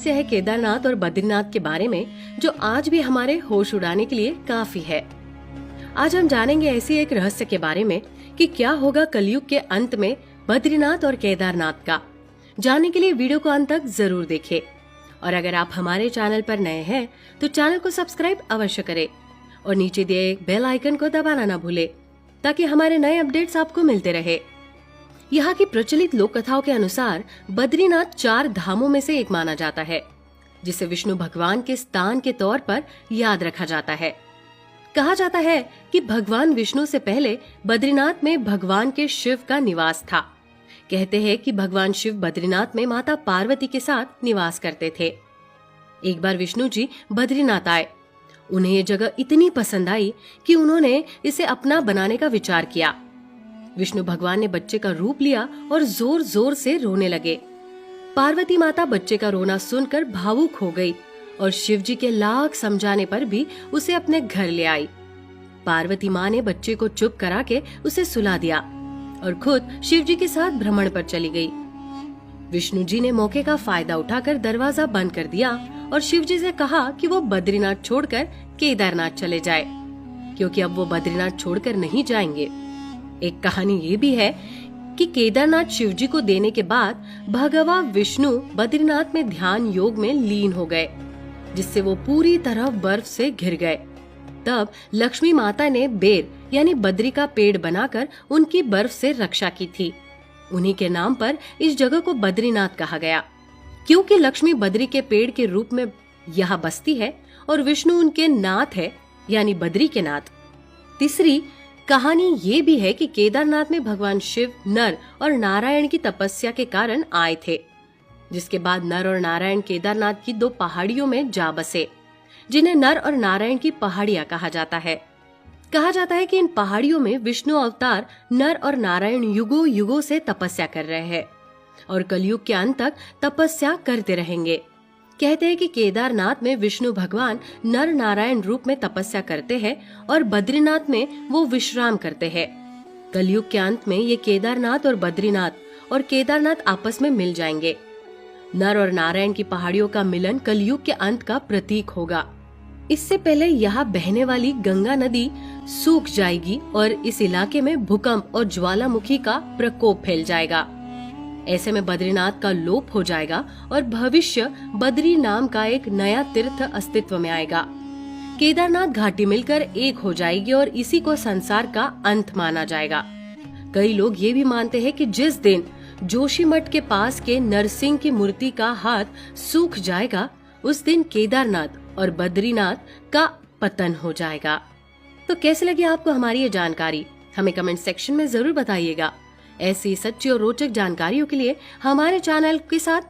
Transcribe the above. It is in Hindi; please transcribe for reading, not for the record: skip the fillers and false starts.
रहस्य है केदारनाथ और बद्रीनाथ के बारे में, जो आज भी हमारे होश उड़ाने के लिए काफी है। आज हम जानेंगे ऐसी एक रहस्य के बारे में कि क्या होगा कलयुग के अंत में बद्रीनाथ और केदारनाथ का। जानने के लिए वीडियो को अंत तक जरूर देखें। और अगर आप हमारे चैनल पर नए हैं तो चैनल को सब्सक्राइब अवश्य करें और नीचे दिए बेल आइकन को दबाना न भूले, ताकि हमारे नए अपडेट्स आपको मिलते रहे। यहाँ की प्रचलित लोक कथाओं के अनुसार बद्रीनाथ 4 धामों में से एक माना जाता है, जिसे विष्णु भगवान के स्थान के तौर पर याद रखा जाता है। कहा जाता है कि भगवान विष्णु से पहले बद्रीनाथ में भगवान के शिव का निवास था। कहते हैं कि भगवान शिव बद्रीनाथ में माता पार्वती के साथ निवास करते थे। एक बार विष्णु जी बद्रीनाथ आए। उन्हें ये जगह इतनी पसंद आई कि उन्होंने इसे अपना बनाने का विचार किया। विष्णु भगवान ने बच्चे का रूप लिया और जोर जोर से रोने लगे। पार्वती माता बच्चे का रोना सुनकर भावुक हो गई और शिव जी के लाख समझाने पर भी उसे अपने घर ले आई। पार्वती माँ ने बच्चे को चुप करा के उसे सुला दिया और खुद शिव जी के साथ भ्रमण पर चली गई। विष्णु जी ने मौके का फायदा उठाकर दरवाजा बंद कर दिया और शिव जी से कहा कि वो बद्रीनाथ छोड़कर केदारनाथ चले जाए, क्योंकि अब वो बद्रीनाथ छोड़कर नहीं जाएंगे। एक कहानी ये भी है कि केदारनाथ शिव जी को देने के बाद भगवान विष्णु बद्रीनाथ में ध्यान योग में लीन हो गए, जिससे वो पूरी तरह बर्फ से घिर गए। तब लक्ष्मी माता ने बेर यानी बद्री का पेड़ बनाकर उनकी बर्फ से रक्षा की थी। उन्हीं के नाम पर इस जगह को बद्रीनाथ कहा गया, क्योंकि लक्ष्मी बद्री के पेड़ के रूप में यहाँ बसती है और विष्णु उनके नाथ है, यानी बद्री के नाथ। तीसरी कहानी ये भी है कि केदारनाथ में भगवान शिव नर और नारायण की तपस्या के कारण आए थे, जिसके बाद नर और नारायण केदारनाथ की 2 पहाड़ियों में जा बसे, जिन्हें नर और नारायण की पहाड़ियां कहा जाता है। कहा जाता है कि इन पहाड़ियों में विष्णु अवतार नर और नारायण युगों युगों से तपस्या कर रहे हैं और कलयुग के अंत तक तपस्या करते रहेंगे। कहते हैं कि केदारनाथ में विष्णु भगवान नर नारायण रूप में तपस्या करते हैं और बद्रीनाथ में वो विश्राम करते हैं। कलयुग के अंत में ये केदारनाथ और बद्रीनाथ और केदारनाथ आपस में मिल जाएंगे। नर और नारायण की पहाड़ियों का मिलन कलयुग के अंत का प्रतीक होगा। इससे पहले यहाँ बहने वाली गंगा नदी सूख जाएगी और इस इलाके में भूकंप और ज्वालामुखी का प्रकोप फैल जाएगा। ऐसे में बद्रीनाथ का लोप हो जाएगा और भविष्य बद्री नाम का एक नया तीर्थ अस्तित्व में आएगा। केदारनाथ घाटी मिलकर एक हो जाएगी और इसी को संसार का अंत माना जाएगा। कई लोग ये भी मानते हैं कि जिस दिन जोशीमठ के पास के नरसिंह की मूर्ति का हाथ सूख जाएगा, उस दिन केदारनाथ और बद्रीनाथ का पतन हो जाएगा। तो कैसे लगी आपको हमारी ये जानकारी? हमें कमेंट सेक्शन में जरूर बताइएगा। ऐसी सच्ची और रोचक जानकारियों के लिए हमारे चैनल के साथ